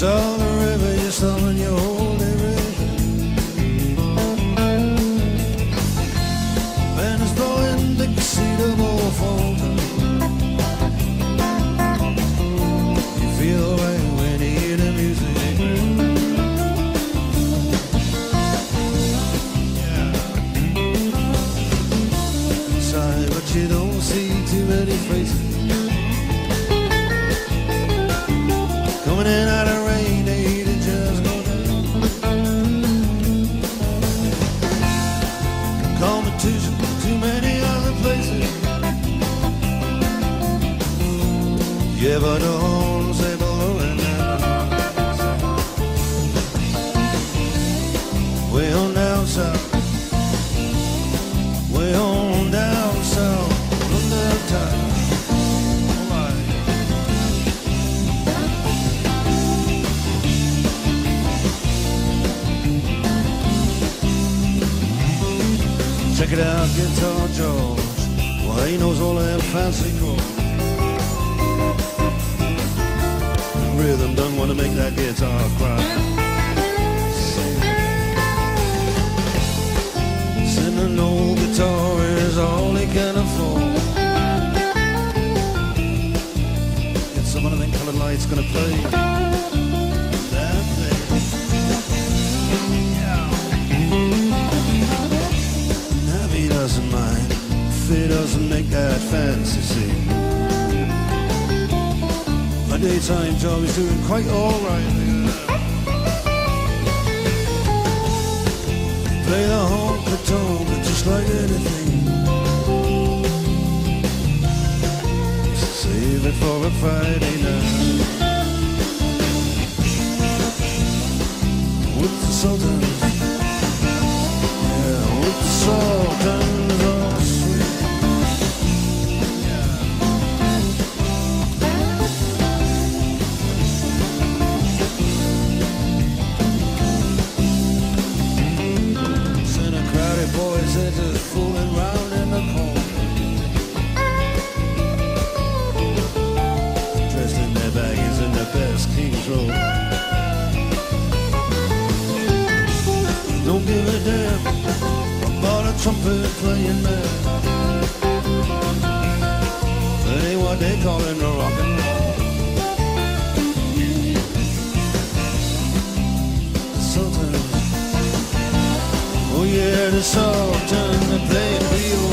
saw the river, you saw in your holy river. Man is blowing Dixie double fountain. You feel right when you hear the music. Yeah. Inside, but you don't see too many faces. Coming in out of rain, they eat it just go down. Competition, too many other places. Yeah, but the horns, they blowing now. Way on down south. Way on down south. Under time. Check it out, Guitar George. Well, he knows all them fancy chords. Rhythm done want to make that guitar cry. Sing an old guitar is all he can afford. Get some of them colored lights gonna play that thing. He doesn't mind if it doesn't make that fancy scene. My daytime job is doing quite alright. Play the honky-tonk, but just like anything. Save it for a Friday night with the Sultans. With the Sultans all sweet. Seen a crowded boys, they're just fooling round in the corner. Dressed in their baggies in their best King's Road. Don't give a damn about a trumpet playing man. That ain't what they callin' the rock and roll. The Sultans, oh yeah, the Sultans are playing Creole.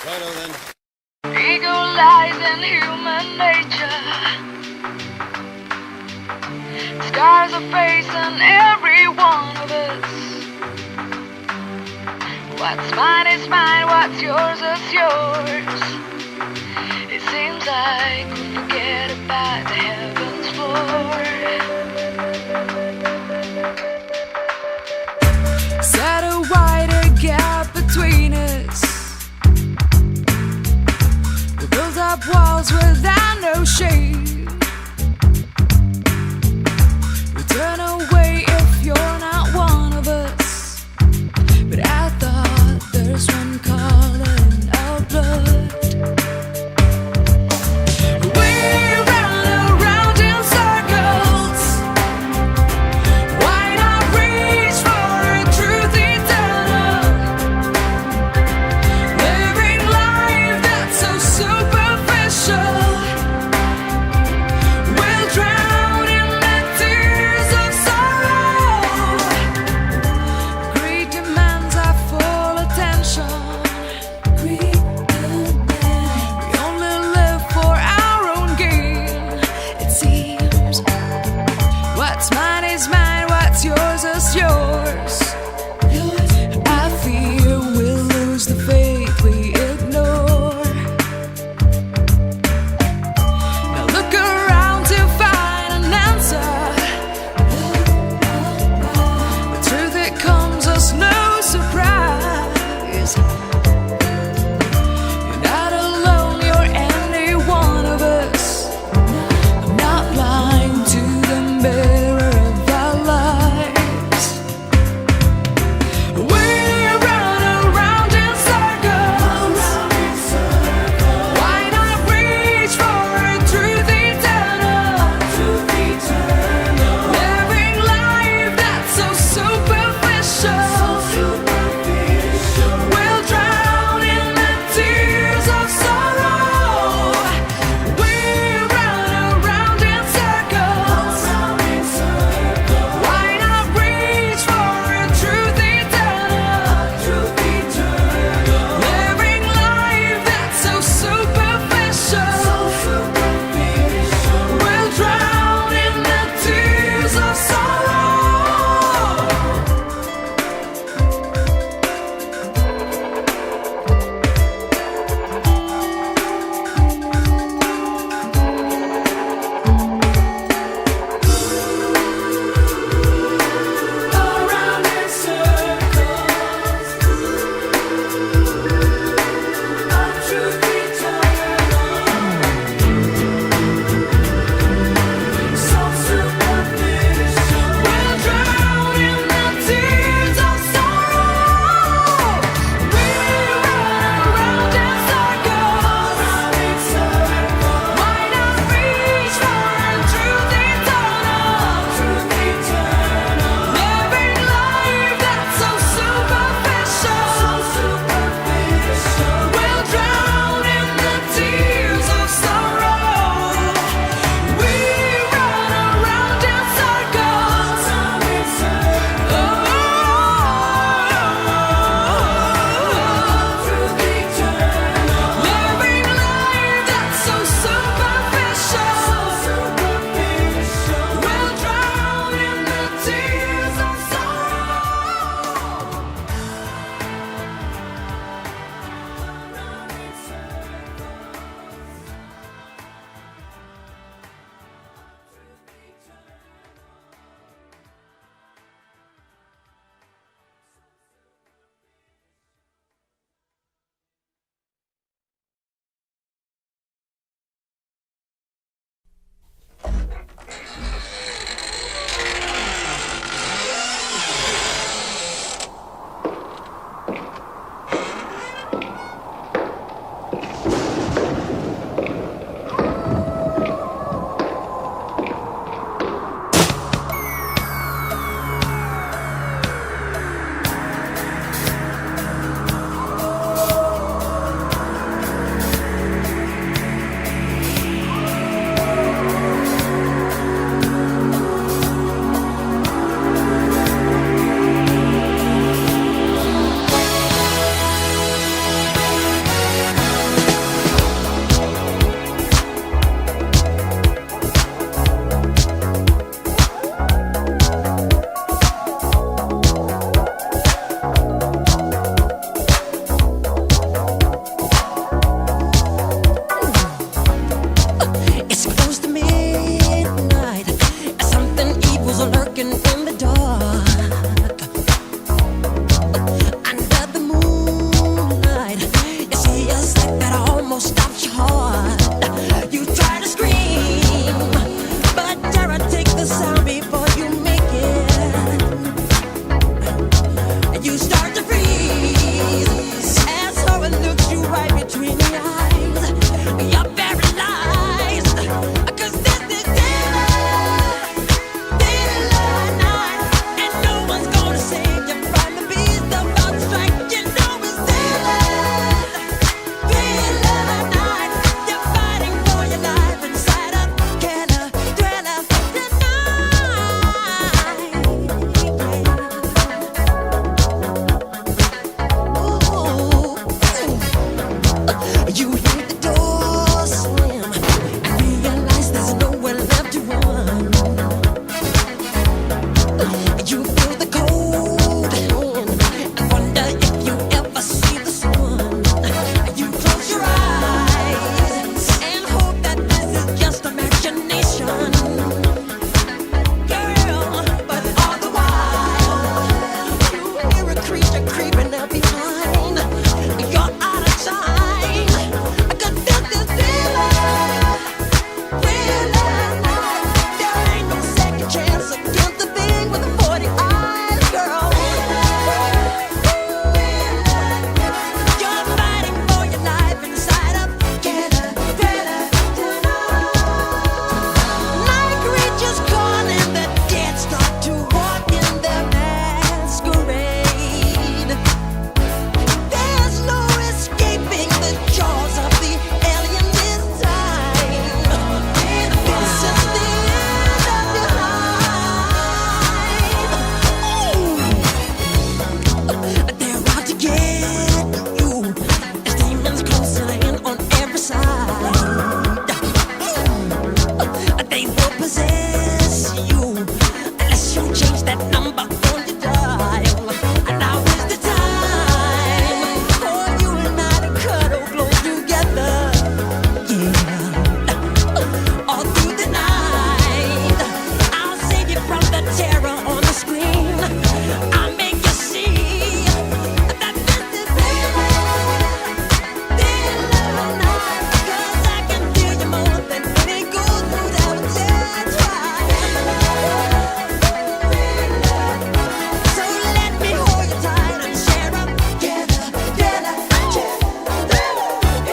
Righto then. Ego lies in human nature. Scars are facing every one of us. What's mine is mine, what's yours is yours. It seems like we forget about the heaven's floor. Set a wider gap between us. We build up walls without no shade. We turn away if you're not one of us. But I thought there's one calling our blood. We run around in circles. Why not reach for a truth eternal? Living life that's so superficial. You hear the door slam and realize there's nowhere left to run. You feel the cold hand and wonder if you ever see the sun. You close your eyes and hope that this is just imagination. Girl, but all the while you hear a creature creeping up behind. You're out of time. I could feel this feeling. There ain't no second chance against the thing with the 40 eyes, girl. You're fighting for your life inside a night creatures calling the dead start to walk in their masquerade. There's no escaping the jaws of the alien this time. This is the end of your life. They're out to get you. As demons closing in on every side. They will possess you unless you change that number on your dial. And now is the time for you and I to cuddle close together. Yeah, all through the night, I'll save you from the terror on the screen. I'll make you see that this is real night. 'Cause I can feel you more than any gold would ever try. So let me hold you tight and share up together.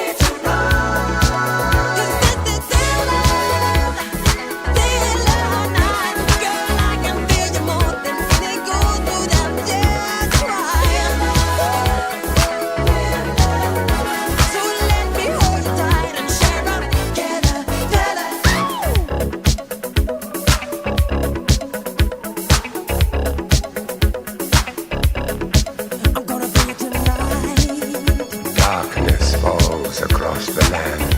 It's a run. 'Cause this is real night. Girl, I can feel you more than any gold would ever try. So let me hold you tight and share up together. I'm gonna be tonight. Darkness falls across the land.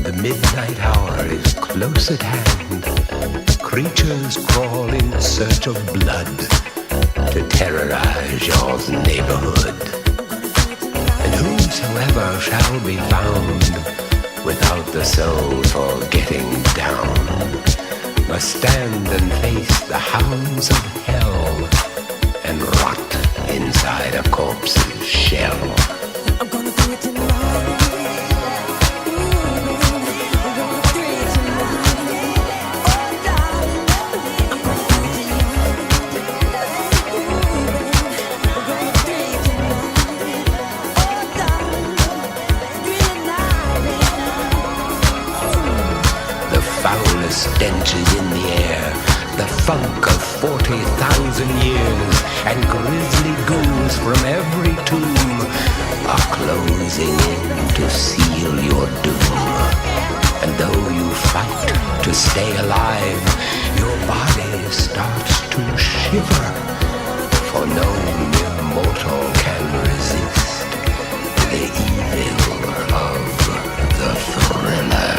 The midnight hour is close at hand. Creatures crawl in search of blood to terrorize your neighborhood. And whosoever shall be found without the soul for getting down must stand and face the hounds of hell and rot inside a corpse's shell. I'm gonna do it tonight. The foulest stench is in the air, the funk of 40,000 years, and grisly ghouls from every tomb are closing in to seal your doom. And though you fight to stay alive, your body starts to shiver, for no mere mortal can resist the evil of the thriller.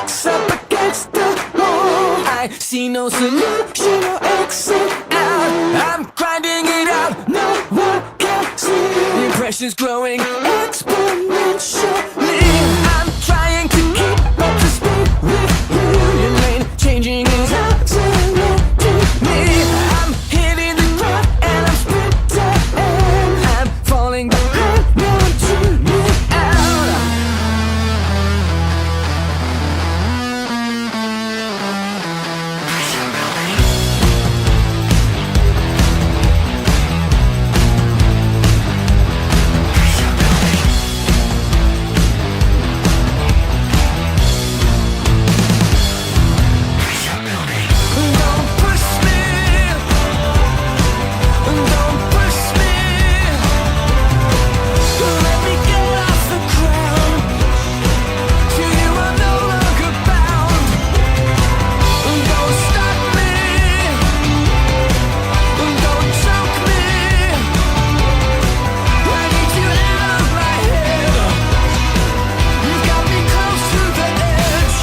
backs up against the wall. I see no solution or exit out. I'm grinding it out, no one can see. The pressure's growing exponentially. I'm trying to keep up to speed with you. Your lane changing is absolutely me. I'm hitting the ground and I'm sprinting. I'm falling behind, now I'm tuning out. Don't push me. Don't push me. Let me get off the ground. To you I'm no longer bound. Don't stop me. Don't choke me. I need you out of my head. You've got me close to the edge.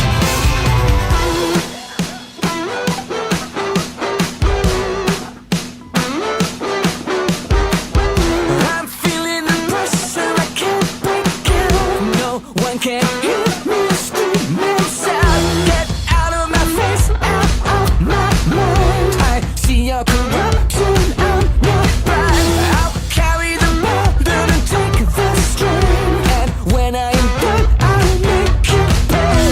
I'm feeling the pressure, I can't break it. No one can hear me screaming sound. Get out of my face, out of my mind. I see your corruption, I'm not blind. I'll carry the burden and take the strain. And when I am done, I'll make you pay.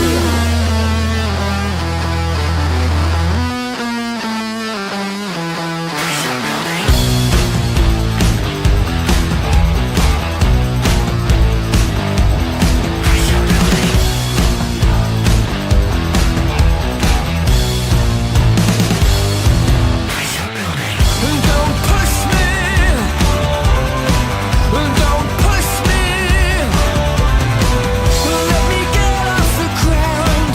Don't push me. Don't push me. Let me get off the ground.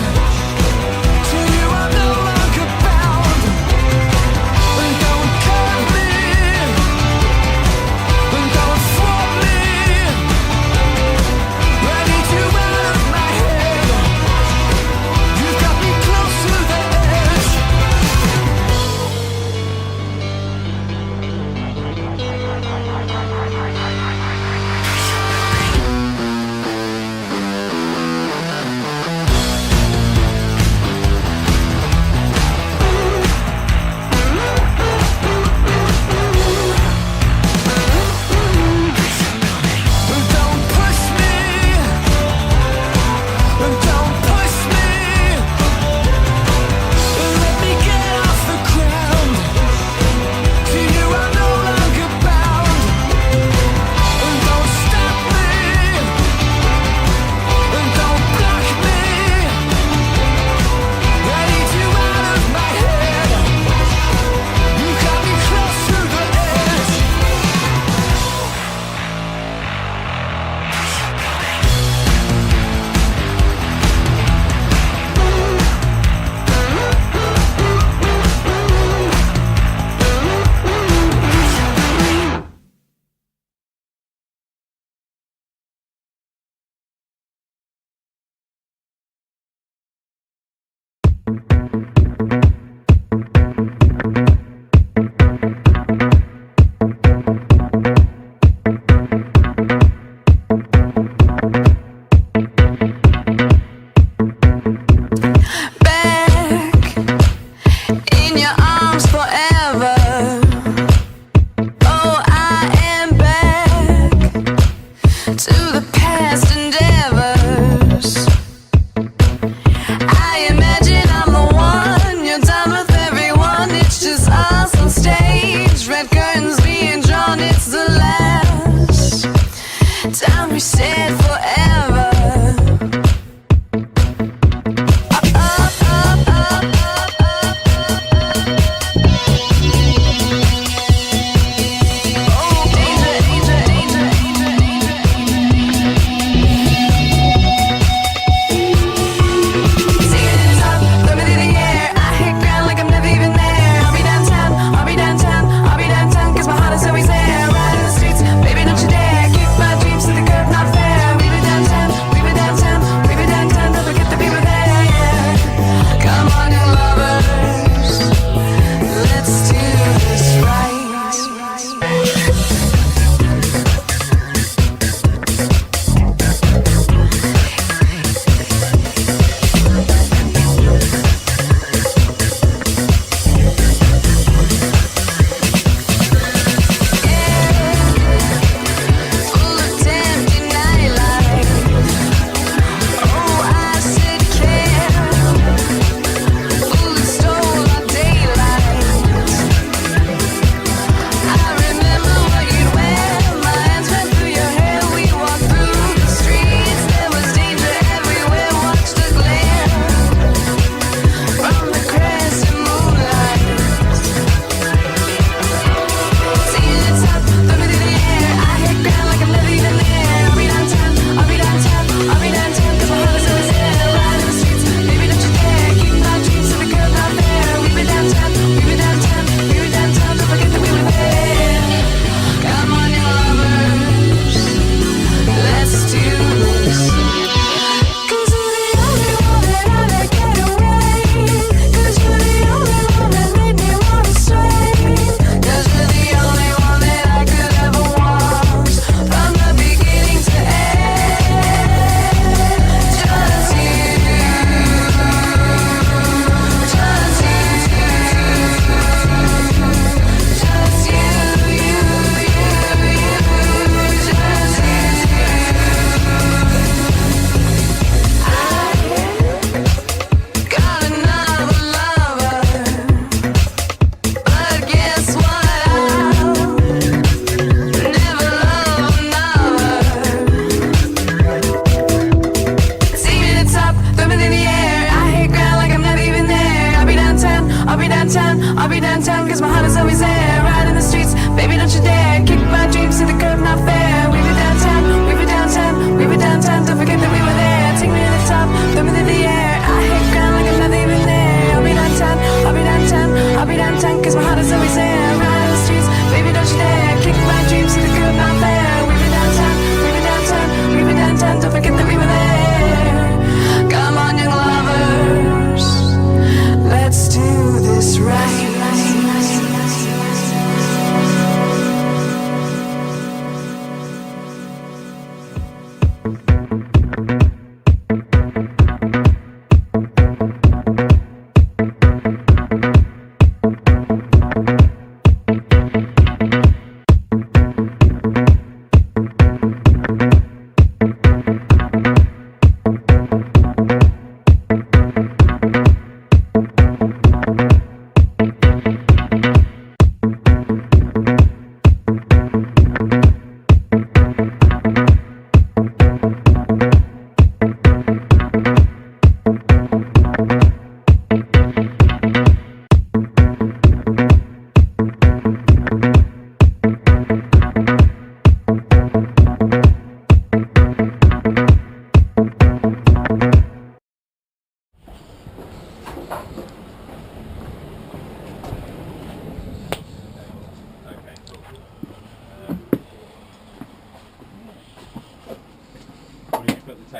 To you I'm no longer bound. Don't cut me. Don't thwart me. I need you out of my head. You've got me close to the edge. Don't push me. Don't push me. Let me get off the ground. To you I'm no longer bound. Don't stop me. Don't block me. I need you out of my head. You got me close to the edge. Back in your arms forever. Oh, I am back to the past endeavors. I imagine I'm the one. You're done with everyone. It's just us on stage. Red curtains being drawn. It's the last time we said forever. Always there, right in the streets. Baby, don't you dare kick my dreams to the curb, not fair.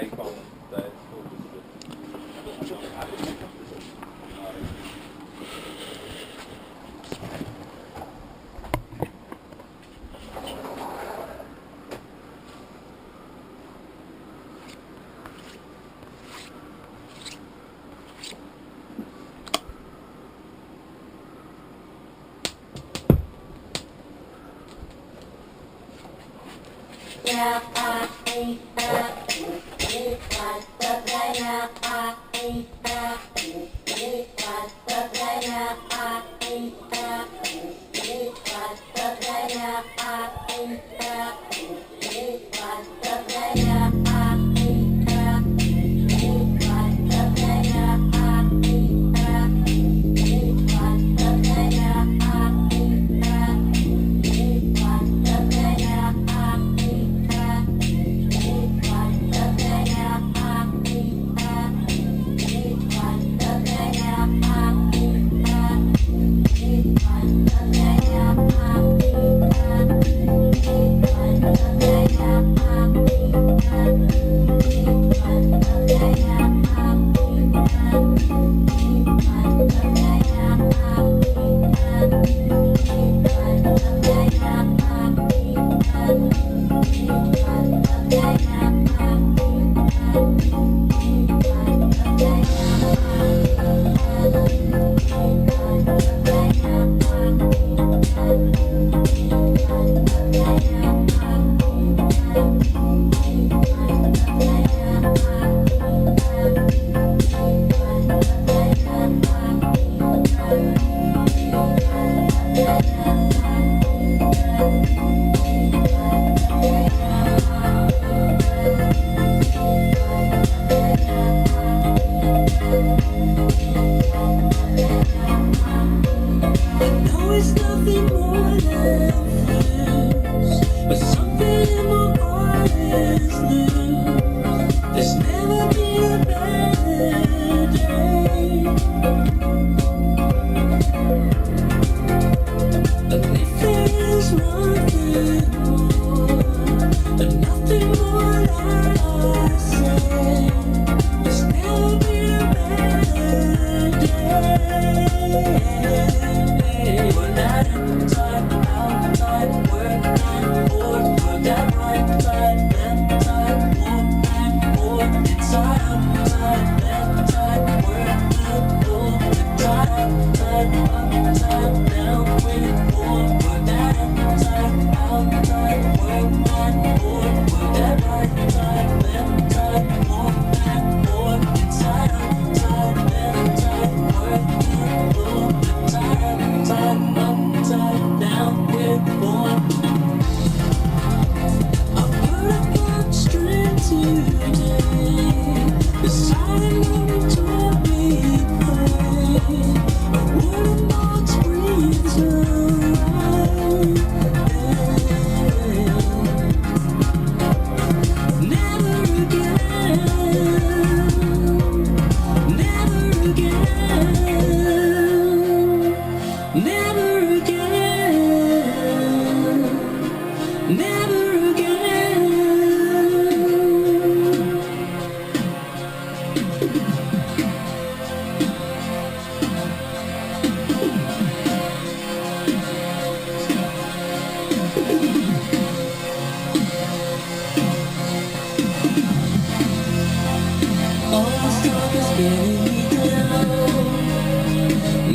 take on that sort of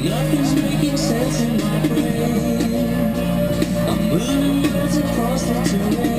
Nothing's making sense in my brain. I'm moving words across the terrain.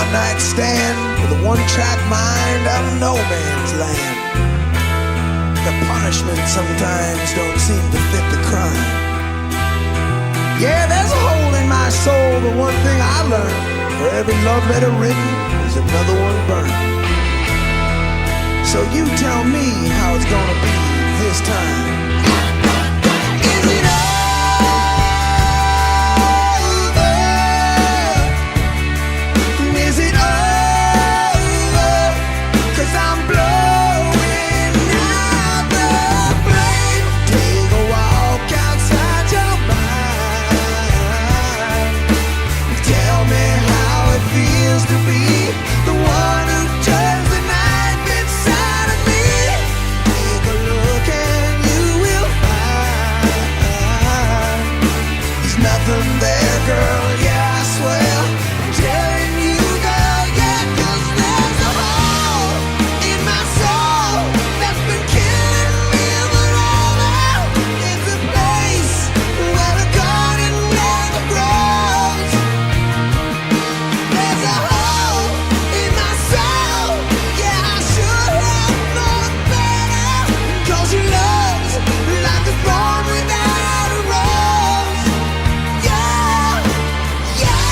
one-night stand with a one-track mind out of no man's land. The punishment sometimes don't seem to fit the crime. Yeah, there's a hole in my soul, but one thing I learned: for every love letter written, there's another one burned. So you tell me how it's gonna be this time. Is it over? Is it over? 'Cause I'm blowing out the flame. Take a walk outside your mind. Tell me how it feels to be the one who turns the knife inside of me. Take a look and you will find there's nothing there, girl. Yeah, I swear. I'm telling you, girl, yeah, 'cause there's a hole in my soul that's been killing me, but all it's a place where the garden never grows. There's a hole in my soul, yeah, I should have known better. 'Cause your love's like a thorn without a rose. Yeah, yeah.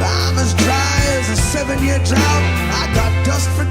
I'm as dry as a 7-year drought. I got dust for